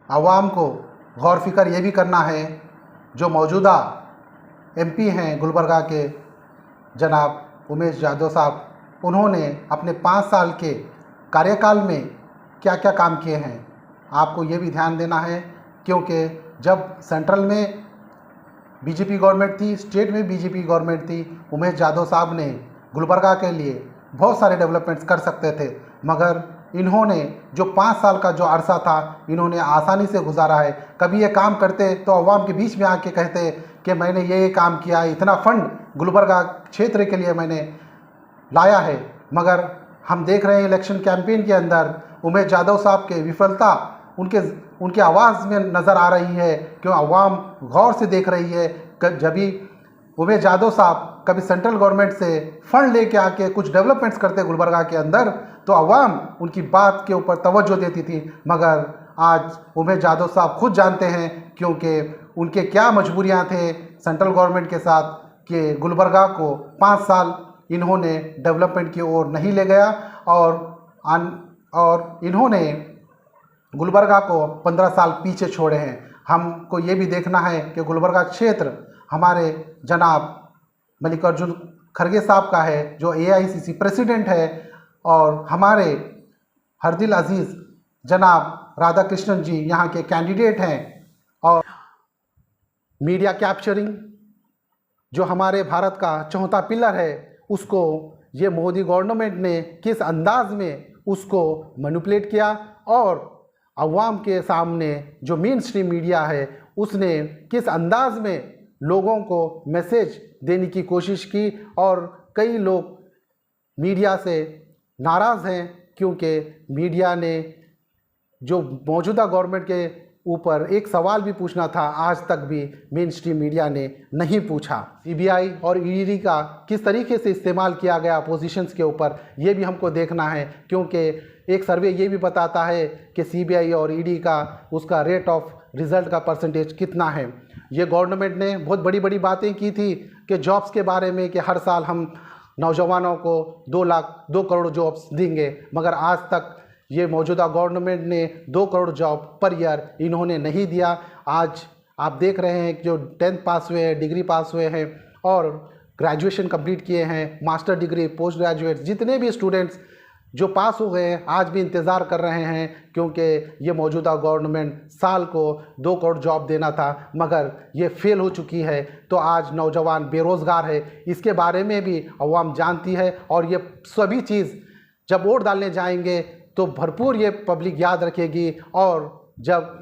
आवाम को गौर फिक्र ये भी करना है, जो मौजूदा एमपी हैं गुलबर्गा के जनाब उमेश यादव साहब, उन्होंने अपने 5 साल के कार्यकाल में क्या क्या काम किए हैं, आपको ये भी ध्यान देना है। क्योंकि जब सेंट्रल में बीजेपी गवर्नमेंट थी, स्टेट में बीजेपी गवर्नमेंट थी, उमेश यादव साहब ने गुलबर्गा के लिए बहुत सारे डेवलपमेंट्स कर सकते थे, मगर इन्होंने जो 5 साल का जो अरसा था, इन्होंने आसानी से गुजारा है। कभी ये काम करते तो अवाम के बीच में आके कहते कि मैंने ये काम किया, इतना फंड गुलबर्गा क्षेत्र के लिए मैंने लाया है, मगर हम देख रहे हैं इलेक्शन कैंपेन के अंदर उमेश यादव साहब के विफलता उनके आवाज़ में नज़र आ रही है, क्यों अवाम गौर से देख रही है। जब भी उमेश यादव साहब कभी सेंट्रल गवर्नमेंट से फंड लेके आके कुछ डेवलपमेंट्स करते गुलबर्गा के अंदर, तो अवाम उनकी बात के ऊपर तवज्जो देती थी, मगर आज उमेश यादव साहब खुद जानते हैं क्योंकि उनके क्या मजबूरियां थे सेंट्रल गवर्नमेंट के साथ कि गुलबर्गा को 5 साल इन्होंने डेवलपमेंट की ओर नहीं ले गया, और इन्होंने गुलबर्गा को 15 साल पीछे छोड़े हैं। हमको ये भी देखना है कि गुलबर्गा क्षेत्र हमारे जनाब मल्लिकार्जुन खड़गे साहब का है, जो AICC प्रेसिडेंट है, और हमारे हरदिल अजीज़ जनाब राधा कृष्णन जी यहाँ के कैंडिडेट हैं। और मीडिया कैप्चरिंग जो हमारे भारत का चौथा पिलर है, उसको ये मोदी गवर्नमेंट ने किस अंदाज में उसको मैनिपुलेट किया, और अवाम के सामने जो मेन स्ट्रीम मीडिया है उसने किस अंदाज में लोगों को मैसेज देने की कोशिश की। और कई लोग मीडिया से नाराज़ हैं क्योंकि मीडिया ने जो मौजूदा गवर्नमेंट के ऊपर एक सवाल भी पूछना था, आज तक भी मेन स्ट्रीम मीडिया ने नहीं पूछा। CBI और ED का किस तरीके से इस्तेमाल किया गया अपोजिशंस के ऊपर, ये भी हमको देखना है, क्योंकि एक सर्वे ये भी बताता है कि CBI और ED का उसका रेट ऑफ रिज़ल्ट का परसेंटेज कितना है। ये गवर्नमेंट ने बहुत बड़ी बड़ी बातें की थी कि जॉब्स के बारे में, कि हर साल हम नौजवानों को 2 करोड़ जॉब्स देंगे, मगर आज तक ये मौजूदा गवर्नमेंट ने 2 करोड़ जॉब पर ईयर इन्होंने नहीं दिया। आज आप देख रहे हैं कि जो 10th पास हुए हैं, डिग्री पास हुए हैं और ग्रेजुएशन कंप्लीट किए हैं, मास्टर डिग्री, पोस्ट ग्रेजुएट, जितने भी स्टूडेंट्स जो पास हो गए हैं आज भी इंतज़ार कर रहे हैं, क्योंकि ये मौजूदा गवर्नमेंट साल को 2 करोड़ जॉब देना था, मगर ये फेल हो चुकी है। तो आज नौजवान बेरोज़गार है, इसके बारे में भी अवाम जानती है, और ये सभी चीज़ जब वोट डालने जाएंगे तो भरपूर ये पब्लिक याद रखेगी, और जब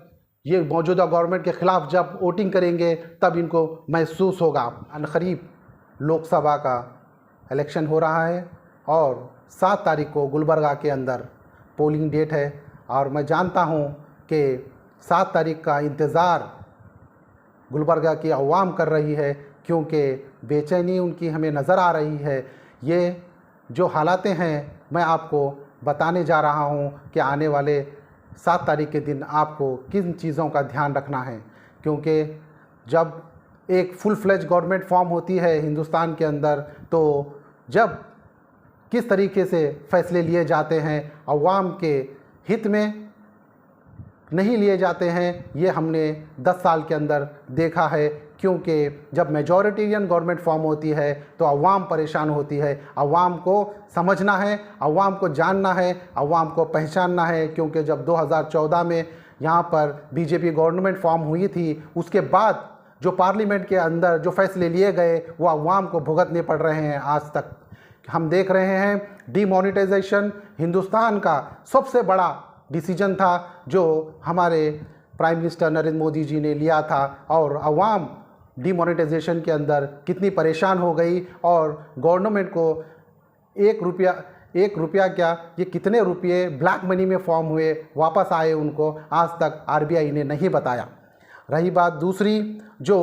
ये मौजूदा गवर्नमेंट के ख़िलाफ़ जब वोटिंग करेंगे तब इनको महसूस होगा। अनकरीब लोकसभा का इलेक्शन हो रहा है और 7 तारीख को गुलबर्गा के अंदर पोलिंग डेट है, और मैं जानता हूं कि 7 तारीख का इंतज़ार गुलबर्गा की अवाम कर रही है, क्योंकि बेचैनी उनकी हमें नज़र आ रही है। ये जो हालातें हैं मैं आपको बताने जा रहा हूं कि आने वाले 7 तारीख के दिन आपको किन चीज़ों का ध्यान रखना है, क्योंकि जब एक फुल फ्लेज गवर्नमेंट फॉर्म होती है हिंदुस्तान के अंदर, तो जब किस तरीके से फैसले लिए जाते हैं अवाम के हित में नहीं लिए जाते हैं, ये हमने 10 साल के अंदर देखा है। क्योंकि जब मेजॉरिटेरियन गवर्नमेंट फॉर्म होती है तो अवाम परेशान होती है। अवाम को समझना है, अवाम को जानना है, अवाम को पहचानना है, क्योंकि जब 2014 में यहाँ पर बीजेपी गवर्नमेंट फॉर्म हुई थी, उसके बाद जो पार्लियामेंट के अंदर जो फैसले लिए गए वो अवाम को भुगतने पड़ रहे हैं। आज तक हम देख रहे हैं डीमोनेटाइजेशन हिंदुस्तान का सबसे बड़ा डिसीजन था जो हमारे प्राइम मिनिस्टर नरेंद्र मोदी जी ने लिया था, और अवाम डीमोनेटाइजेशन के अंदर कितनी परेशान हो गई, और गवर्नमेंट को 1 रुपया क्या, ये कितने रुपये ब्लैक मनी में फॉर्म हुए वापस आए, उनको आज तक RBI ने नहीं बताया। रही बात दूसरी, जो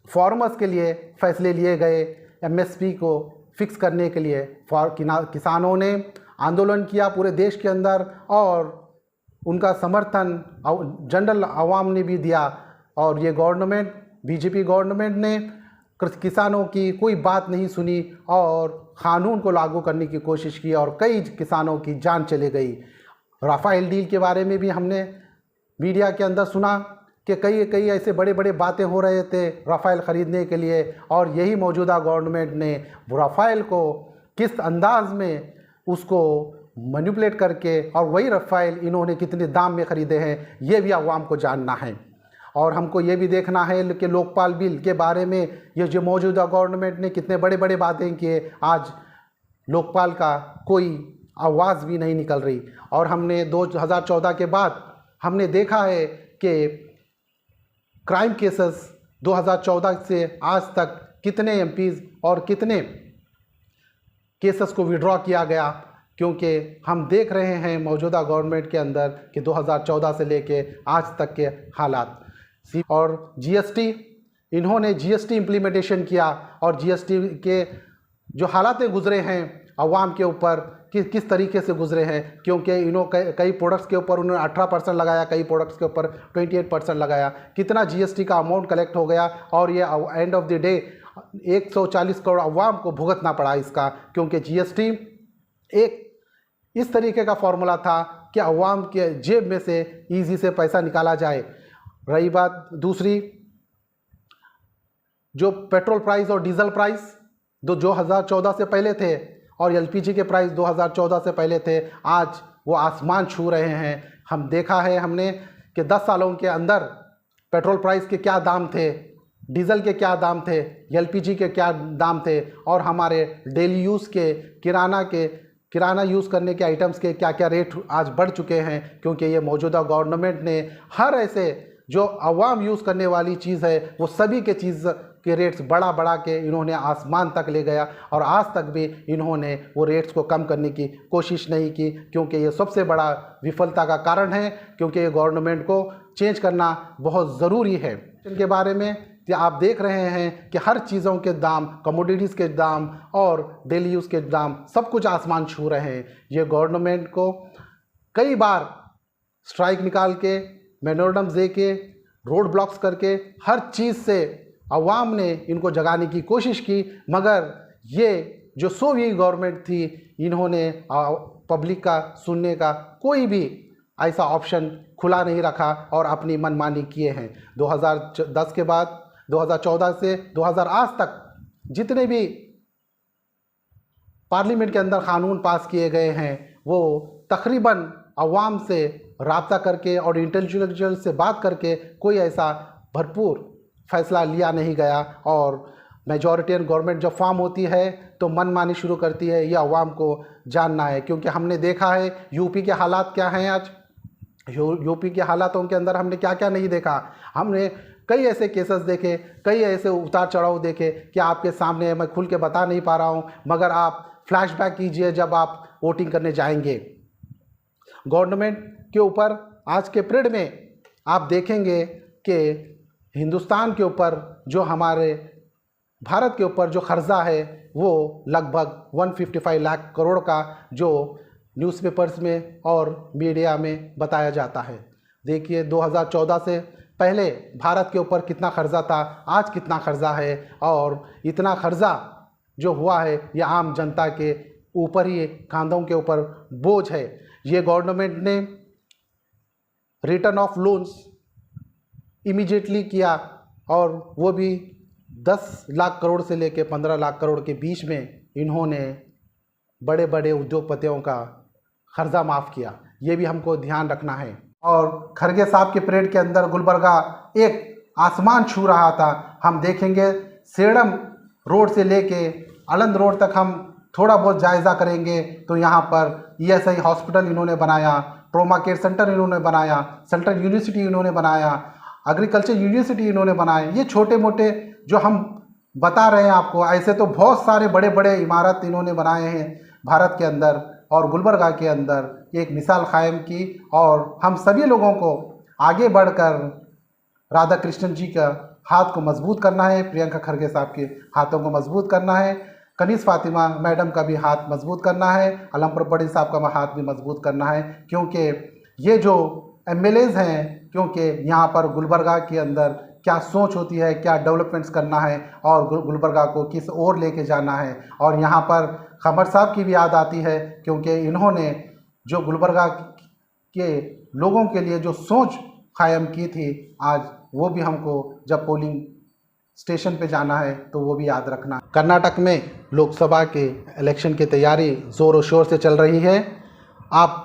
फार्मर्स के लिए फैसले लिए गए MSP को फिक्स करने के लिए, किसानों ने आंदोलन किया पूरे देश के अंदर, और उनका समर्थन जनरल आवाम ने भी दिया, और ये गवर्नमेंट बीजेपी गवर्नमेंट ने किसानों की कोई बात नहीं सुनी और क़ानून को लागू करने की कोशिश की, और कई किसानों की जान चली गई। राफेल डील के बारे में भी हमने मीडिया के अंदर सुना कि कई कई ऐसे बड़े बड़े बातें हो रहे थे राफ़ेल ख़रीदने के लिए, और यही मौजूदा गवर्नमेंट ने राफ़ेल को किस अंदाज में उसको मैनिपुलेट करके, और वही राफ़ेल इन्होंने कितने दाम में ख़रीदे हैं ये भी आवाम को जानना है। और हमको ये भी देखना है कि लोकपाल बिल के बारे में ये जो मौजूदा गवर्नमेंट ने कितने बड़े बड़े बातें किए, आज लोकपाल का कोई आवाज़ भी नहीं निकल रही। और हमने 2014 के बाद हमने देखा है कि क्राइम केसेस 2014 से आज तक कितने एमपीज़ और कितने केसेस को विड्रॉ किया गया, क्योंकि हम देख रहे हैं मौजूदा गवर्नमेंट के अंदर कि 2014 से लेके आज तक के हालात। और जीएसटी, इन्होंने जीएसटी इम्प्लीमेंटेशन किया, और जीएसटी के जो हालातें गुजरे हैं अवाम के ऊपर किस तरीके से गुजरे हैं, क्योंकि इन्होंने कई प्रोडक्ट्स के ऊपर उन्होंने 18% लगाया, कई प्रोडक्ट्स के ऊपर 28% लगाया, कितना जीएसटी का अमाउंट कलेक्ट हो गया, और ये end of the day 140 crore अवाम को भुगतना पड़ा इसका, क्योंकि जीएसटी एक इस तरीके का फॉर्मूला था कि अवाम के जेब में से ईजी से पैसा निकाला जाए। रही बात दूसरी, जो पेट्रोल प्राइस और डीजल प्राइस 2014 से पहले थे, और एलपीजी के प्राइस 2014 से पहले थे, आज वो आसमान छू रहे हैं। हम देखा है हमने कि 10 सालों के अंदर पेट्रोल प्राइस के क्या दाम थे, डीजल के क्या दाम थे, एलपीजी के क्या दाम थे, और हमारे डेली यूज़ के किराना यूज़ करने के आइटम्स के क्या क्या रेट आज बढ़ चुके हैं, क्योंकि ये मौजूदा गवर्नमेंट ने हर ऐसे जो अवाम यूज़ करने वाली चीज़ है वो सभी के चीज़ के रेट्स बढ़ा के इन्होंने आसमान तक ले गया, और आज तक भी इन्होंने वो रेट्स को कम करने की कोशिश नहीं की, क्योंकि ये सबसे बड़ा विफलता का कारण है, क्योंकि ये गवर्नमेंट को चेंज करना बहुत ज़रूरी है। इनके बारे में कि आप देख रहे हैं कि हर चीज़ों के दाम, कमोडिटीज़ के दाम और डेली यूज़ के दाम सब कुछ आसमान छू रहे हैं। ये गवर्नमेंट को कई बार स्ट्राइक निकाल के, मेमोरेंडम्स दे के, रोड ब्लॉक्स करके, हर चीज़ से अवाम ने इनको जगाने की कोशिश की, मगर ये जो सोवी गवर्नमेंट थी इन्होंने पब्लिक का सुनने का कोई भी ऐसा ऑप्शन खुला नहीं रखा और अपनी मनमानी किए हैं। 2010 के बाद 2014 से 2000 आज तक जितने भी पार्लियामेंट के अंदर कानून पास किए गए हैं वो तकरीबन अवाम से राब्ता करके और इंटेलेक्चुअल से बात करके कोई ऐसा भरपूर फैसला लिया नहीं गया। और मेजॉरिटियन गवर्नमेंट जब फॉर्म होती है तो मनमानी शुरू करती है, ये अवाम को जानना है, क्योंकि हमने देखा है यूपी के हालात क्या हैं आज। यूपी के हालातों के अंदर हमने क्या क्या नहीं देखा। हमने कई ऐसे केसेस देखे, कई ऐसे उतार चढ़ाव देखे कि आपके सामने मैं खुल के बता नहीं पा रहा हूँ, मगर आप फ्लैशबैक कीजिए जब आप वोटिंग करने जाएंगे। गवर्नमेंट के ऊपर आज के पीरियड में आप देखेंगे कि हिंदुस्तान के ऊपर जो हमारे भारत के ऊपर जो कर्जा है वो लगभग 155 लाख करोड़ का जो न्यूज़पेपर्स में और मीडिया में बताया जाता है। देखिए 2014 से पहले भारत के ऊपर कितना कर्जा था, आज कितना कर्जा है, और इतना कर्जा जो हुआ है ये आम जनता के ऊपर ही, कंधों के ऊपर बोझ है। ये गवर्नमेंट ने रिटर्न ऑफ लोन्स इमीडिएटली किया, और वो भी 10 लाख करोड़ से लेकर 15 लाख करोड़ के बीच में इन्होंने बड़े बड़े उद्योगपतियों का कर्जा माफ़ किया। ये भी हमको ध्यान रखना है। और खरगे साहब के परेड के अंदर गुलबर्गा एक आसमान छू रहा था। हम देखेंगे सेडम रोड से लेके अलंद रोड तक हम थोड़ा बहुत जायज़ा करेंगे तो यहाँ पर ईएसआई हॉस्पिटल इन्होंने बनाया, ट्रोमा केयर सेंटर इन्होंने बनाया, सेंट्रल यूनिवर्सिटी इन्होंने बनाया, एग्रीकल्चर यूनिवर्सिटी इन्होंने बनाए। ये छोटे मोटे जो हम बता रहे हैं आपको, ऐसे तो बहुत सारे बड़े बड़े इमारत इन्होंने बनाए हैं भारत के अंदर और गुलबर्गा के अंदर एक मिसाल कायम की। और हम सभी लोगों को आगे बढ़कर राधा कृष्णन जी का हाथ को मजबूत करना है, प्रियंका खरगे साहब के हाथों को मजबूत करना है, कनीज़ फातिमा मैडम का भी हाथ मजबूत करना है, अलमपुर बड़ी साहब का हाथ भी मजबूत करना है, क्योंकि ये जो एमएलएज हैं, क्योंकि यहाँ पर गुलबर्गा के अंदर क्या सोच होती है, क्या डेवलपमेंट्स करना है और गुलबर्गा को किस ओर लेके जाना है। और यहाँ पर खमर साहब की भी याद आती है, क्योंकि इन्होंने जो गुलबर्गा के लोगों के लिए जो सोच कायम की थी, आज वो भी हमको जब पोलिंग स्टेशन पे जाना है तो वो भी याद रखना। कर्नाटक में लोकसभा के इलेक्शन की तैयारी ज़ोरों शोर से चल रही है। आप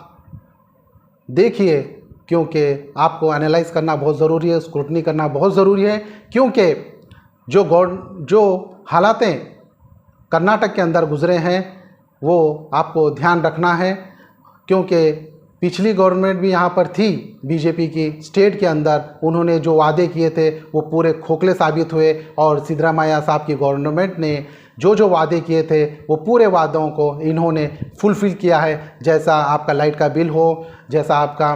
देखिए, क्योंकि आपको एनालाइज करना बहुत ज़रूरी है, स्क्रूटनी करना बहुत ज़रूरी है, क्योंकि जो हालातें कर्नाटक के अंदर गुजरे हैं वो आपको ध्यान रखना है। क्योंकि पिछली गवर्नमेंट भी यहाँ पर थी बीजेपी की स्टेट के अंदर, उन्होंने जो वादे किए थे वो पूरे खोखले साबित हुए, और सिद्धरामैया साहब की गवर्नमेंट ने जो वादे किए थे वो पूरे वादों को इन्होंने फुलफ़िल किया है। जैसा आपका लाइट का बिल हो, जैसा आपका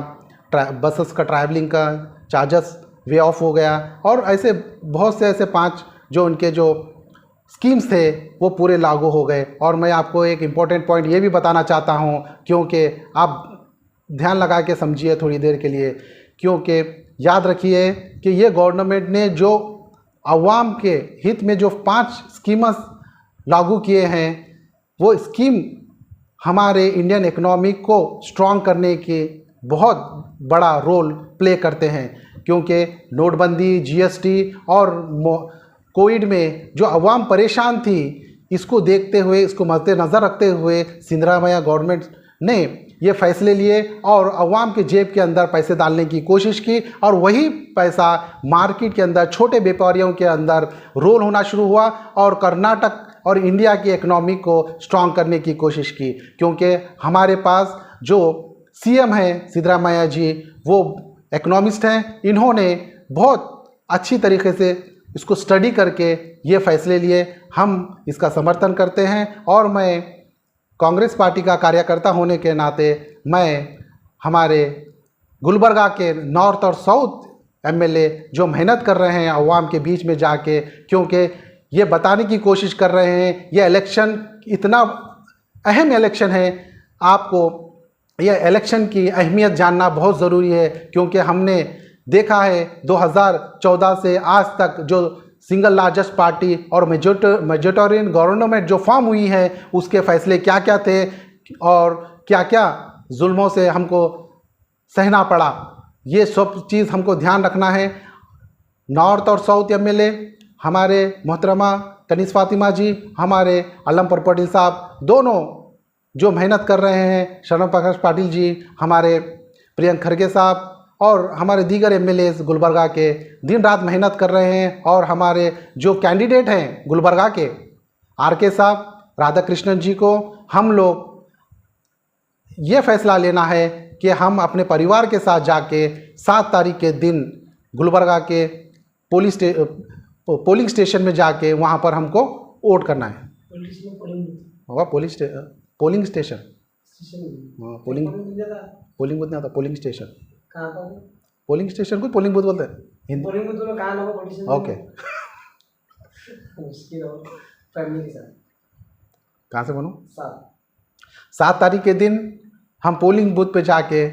बसेस का ट्रैवलिंग का चार्जेस वे ऑफ हो गया, और ऐसे बहुत से ऐसे 5 जो उनके जो स्कीम्स थे वो पूरे लागू हो गए। और मैं आपको एक इम्पॉर्टेंट पॉइंट ये भी बताना चाहता हूँ, क्योंकि आप ध्यान लगा के समझिए थोड़ी देर के लिए, क्योंकि याद रखिए कि ये गवर्नमेंट ने जो अवाम के हित में जो 5 स्कीम्स लागू किए हैं, वो स्कीम हमारे इंडियन इकोनॉमी को स्ट्रॉन्ग करने की बहुत बड़ा रोल प्ले करते हैं। क्योंकि नोटबंदी, जीएसटी और कोविड में जो अवाम परेशान थी, इसको देखते हुए, इसको मद्देनज़र रखते हुए सिद्धरामैया गवर्नमेंट ने ये फैसले लिए और अवाम के जेब के अंदर पैसे डालने की कोशिश की, और वही पैसा मार्केट के अंदर छोटे व्यापारियों के अंदर रोल होना शुरू हुआ और कर्नाटक और इंडिया की इकोनॉमी को स्ट्रॉन्ग करने की कोशिश की। क्योंकि हमारे पास जो सीएम हैं सिद्धरामैया जी, वो इकोनॉमिस्ट हैं, इन्होंने बहुत अच्छी तरीके से इसको स्टडी करके ये फैसले लिए। हम इसका समर्थन करते हैं, और मैं कांग्रेस पार्टी का कार्यकर्ता होने के नाते मैं हमारे गुलबर्गा के नॉर्थ और साउथ एमएलए जो मेहनत कर रहे हैं अवाम के बीच में जाके, क्योंकि ये बताने की कोशिश कर रहे हैं ये इलेक्शन इतना अहम इलेक्शन है, आपको यह इलेक्शन की अहमियत जानना बहुत ज़रूरी है। क्योंकि हमने देखा है 2014 से आज तक जो सिंगल लार्जेस्ट पार्टी और मेजोरिटेरियन गवर्नमेंट जो फॉर्म हुई है, उसके फैसले क्या क्या थे और क्या क्या जुल्मों से हमको सहना पड़ा, ये सब चीज़ हमको ध्यान रखना है। नॉर्थ और साउथ एमएलए हमारे मोहतरमा कनीज़ फातिमा जी, हमारे अलमपुर पटेल साहब, दोनों जो मेहनत कर रहे हैं, शरण प्रकाश पाटिल जी, हमारे प्रियंक खड़गे साहब और हमारे दीगर एमएलएज गुलबर्गा के दिन रात मेहनत कर रहे हैं। और हमारे जो कैंडिडेट हैं गुलबर्गा के आरके साहब, राधा कृष्णन जी को हम लोग ये फैसला लेना है कि हम अपने परिवार के साथ जाके 7 तारीख के दिन गुलबर्गा के पोलिंग स्टेशन में जाके वहाँ पर हमको वोट करना है। होगा पोलिंग स्टेशन, पोलिंग बूथ नहीं होता, पोलिंग स्टेशन, पोलिंग स्टेशन को पोलिंग बूथ बोलते हैं हिंदी। ओके, कहाँ से बोलूँ? 7 तारीख के दिन हम पोलिंग बूथ पे जाके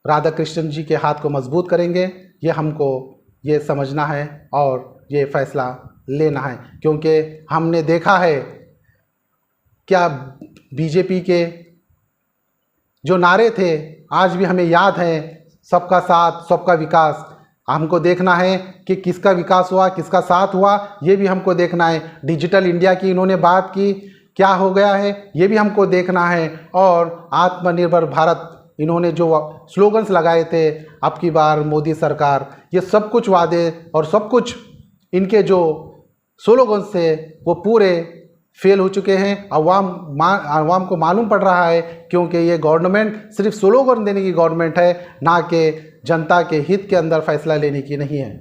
राधा कृष्णन जी के हाथ को मजबूत करेंगे। ये हमको ये समझना है और ये फैसला लेना है, क्योंकि हमने देखा है क्या बीजेपी के जो नारे थे आज भी हमें याद है, सबका साथ सबका विकास। हमको देखना है कि किसका विकास हुआ, किसका साथ हुआ, ये भी हमको देखना है। डिजिटल इंडिया की इन्होंने बात की, क्या हो गया है ये भी हमको देखना है। और आत्मनिर्भर भारत इन्होंने जो स्लोगन्स लगाए थे, अब की बार मोदी सरकार, ये सब कुछ वादे और सब कुछ इनके जो स्लोगन्स थे वो पूरे फेल हो चुके हैं। अवाम को मालूम पड़ रहा है, क्योंकि ये गवर्नमेंट सिर्फ स्लोगन देने की गवर्नमेंट है, ना कि जनता के हित के अंदर फैसला लेने की नहीं है।